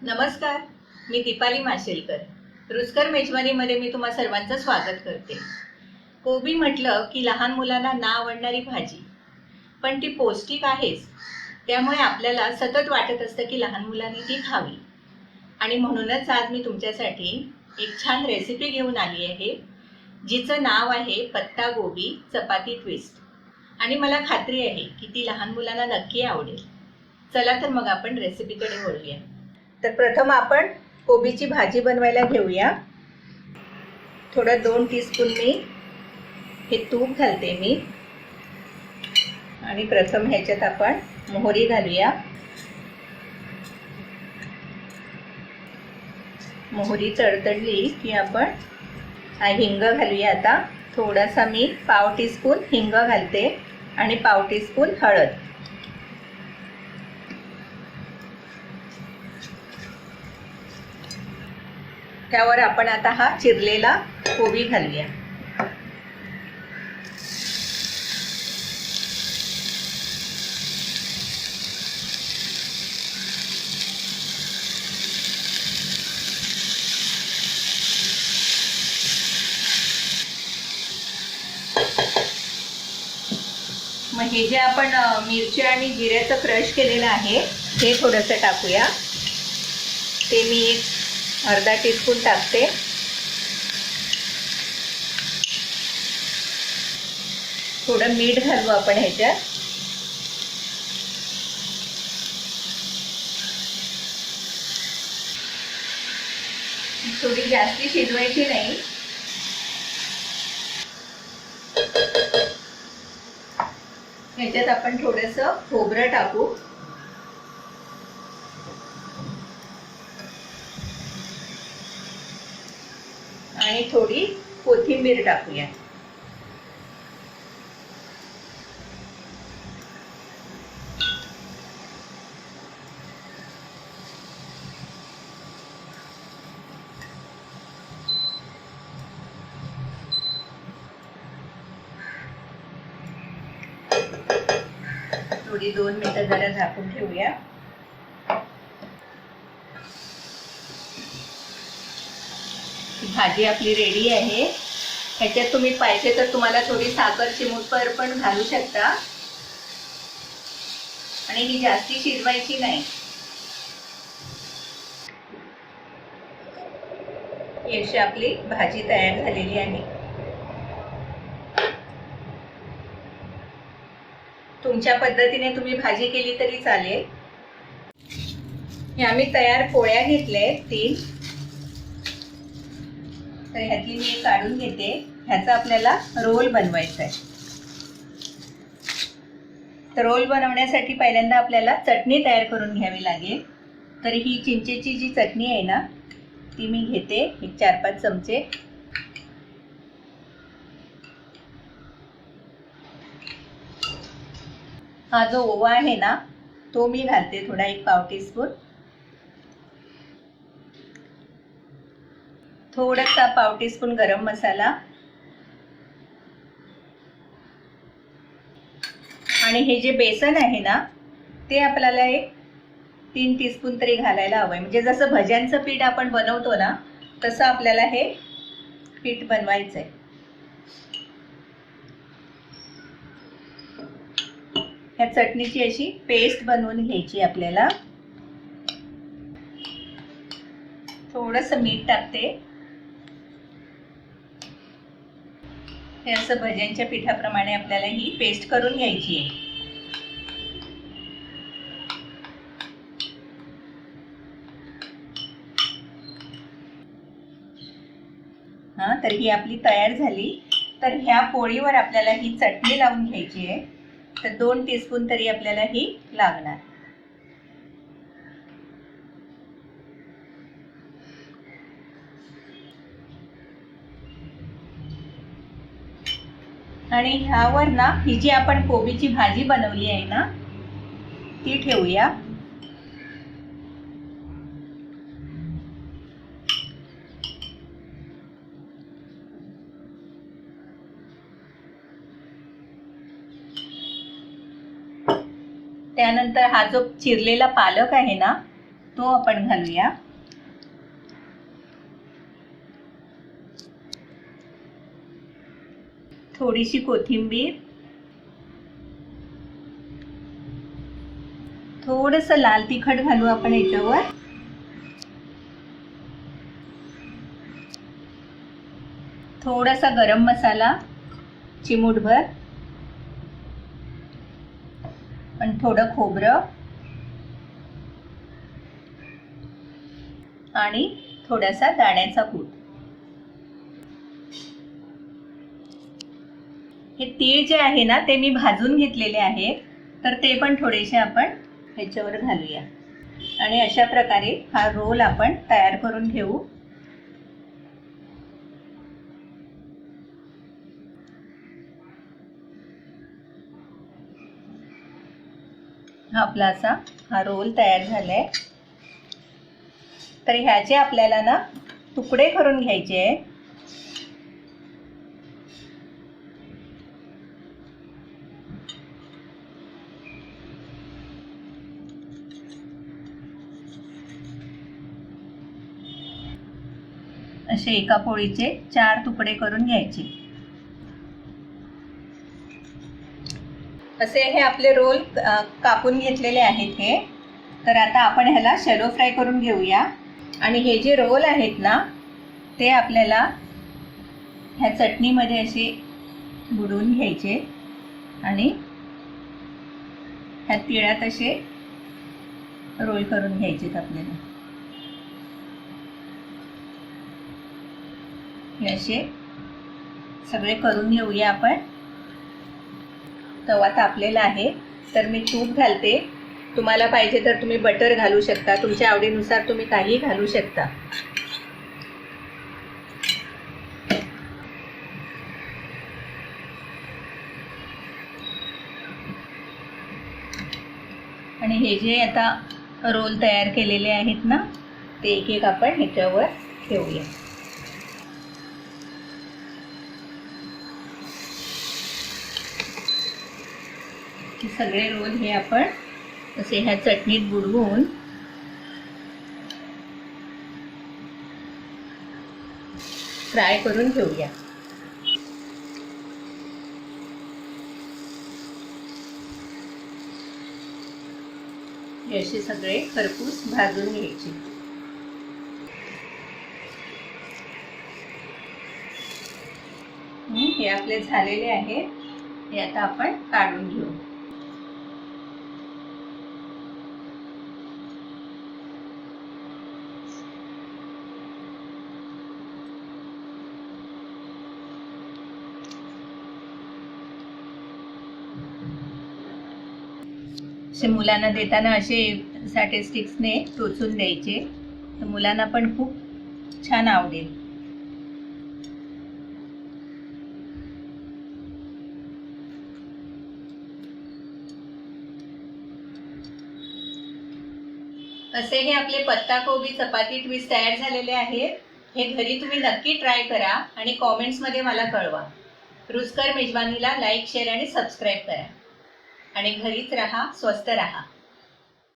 नमस्कार, मी दीपाली माशेलकर. रुचकर मेजवानीमध्ये मी तुम्हा सर्वांचं स्वागत करते. कोबी म्हटलं की लहान मुलांना ना आवडणारी भाजी, पण ती पौष्टिक आहेच. त्यामुळे आपल्याला सतत वाटत असतं की लहान मुलांनी ती खावी. आणि म्हणूनच आज मी तुमच्यासाठी एक छान रेसिपी घेऊन आली आहे, जिचं नाव आहे पत्ता गोबी चपाती ट्विस्ट. आणि मला खात्री आहे की ती लहान मुलांना नक्की आवडेल. चला तर मग आपण रेसिपीकडे वळूया. तर प्रथम आपण कोबीची भाजी बनवायला घेऊया. थोडं 2 टीस्पून मी हे तूप घालते मी. आणि प्रथम ह्याच्यात आपण मोहरी घालूया. मोहरी तडतडली की आपण हिंग घालूया. आता थोडासा मी पाव टीस्पून हिंग घालते आणि पाव टीस्पून हळद. त्यावर आपण आता हा चिरलेला कोबी घालूया. मग हे जे आपण मिरची आणि जिऱ्याचं क्रश केलेलं आहे हे थोडंसं टाकूया. ते मी एक अर्धा टीस्पून टाकते. थोडं मीठ घालू आपण ह्याच्यात. थोडी जास्ती शिजवायची नाही. ह्याच्यात आपण थोडंसं खोबरं टाकू. आणि थोडी कोथिंबीर टाकूया. थोडी 2 मिनिटं जरा झाकून ठेवूया. भाजी आपली रेडी आहे. ह्याच्यात तुम्ही पाहिजे तर तुम्हाला थोडी साखर चिमूटभर पण घालू शकता. आणि ही जास्ती शिजवायची नाही. अशी आपली भाजी तयार झालेली आहे. तुमच्या पद्धतीने तुम्ही भाजी केली तरी चालेल. ह्या मी तयार पोळ्या घेतल्या 3. तर ह्यातली मी एक काढून घेते. ह्याचा आपल्याला रोल बनवायचा आहे. तर रोल बनवण्यासाठी पहिल्यांदा आपल्याला चटणी तयार करून घ्यावी लागेल. तर ही चिंचेची जी चटणी आहे ना ती मी घेते एक 4-5 चमचे. हा जो ओवा आहे ना तो मी घालते थोडा एक पाव टीस्पून. थोडासा पाव टीस्पून गरम मसाला. आणि हे जे बेसन आहे ना ते आपल्याला एक 3 टीस्पून तरी घालायला हवंय. म्हणजे जसं भज्यांचं पीठ आपण बनवतो ना तसं आपल्याला हे पीठ बनवायचंय. ह्या चटणीची अशी पेस्ट बनवून घ्यायची आपल्याला. थोडंसं मीठ टाकते. हे असं भज्यांच्या पिठाप्रमाणे आपल्याला ही पेस्ट करून घ्यायची आहे. तर ही आपली तयार झाली. तर ह्या पोळीवर आपल्याला ही चटणी लावून घ्यायची आहे. तर 2 टीस्पून तरी आपल्याला ही लागणार. आणि ह्यावर ना ही जी आपण कोबीची भाजी बनवली आहे ना ती ठेवूया. त्यानंतर हा जो चिरलेला पालक आहे ना तो आपण घालूया. थोडीशी कोथिंबीर, थोडंसं लाल तिखट घालू आपण याच्यावर. थोडासा गरम मसाला चिमूटभर आणि थोडं खोबरं आणि थोडासा दाण्याचा कूट. हे तीळ जे आहे ना ते मी भाजून घेतलेले आहे, तर ते पण थोडेसे आपण ह्याच्यावर घालूया आणि अशा प्रकारे हा रोल आपण तयार करून घेऊ. आपला असा हा रोल तयार झालाय. तर ह्याचे आपल्याला ना तुकडे करून घ्यायचे आहे. असे एका पोळीचे 4 तुकडे करून घ्यायचे. असे हे आपले रोल कापून घेतलेले आहेत हे. तर आता आपण ह्याला शॅलो फ्राय करून घेऊया. आणि हे जे रोल आहेत ना ते आपल्याला ह्या चटणीमध्ये असे बुडवून घ्यायचे आणि ह्या तिळात असे रोल करून घ्यायचे आपल्याला. हे असे सगळे करून घेऊया आपण. तवा तापलेला आहे तर मी तूप घालते. तुम्हाला पाहिजे तर तुम्ही बटर घालू शकता, तुमच्या आवडीनुसार तुम्ही काही घालू शकता. आणि हे जे आता रोल तयार केलेले आहेत ना ते एक एक आपण ह्याच्यावर ठेवूया. सगळे रोल हे आपण असे ह्या चटणीत बुडवून फ्राय करून घेऊया. हे असे सगळे खरपूस भाजून घ्यायचे. हे आपले झालेले आहे. हे आता आपण काढून घेऊ. असे मुलांना देताना असे साटे स्टिक्सने टोचून द्यायचे, तर मुलांना पण खूप छान आवडेल. असे हे आपले पत्ताकोबी चपाती ट्विस्ट तयार झालेले आहेत. हे घरी तुम्ही नक्की ट्राय करा आणि कॉमेंट्समध्ये मला कळवा. रुचकर मेजवानीला लाईक, शेअर आणि सबस्क्राईब करा. आणि घरीच राहा, स्वस्थ राहा.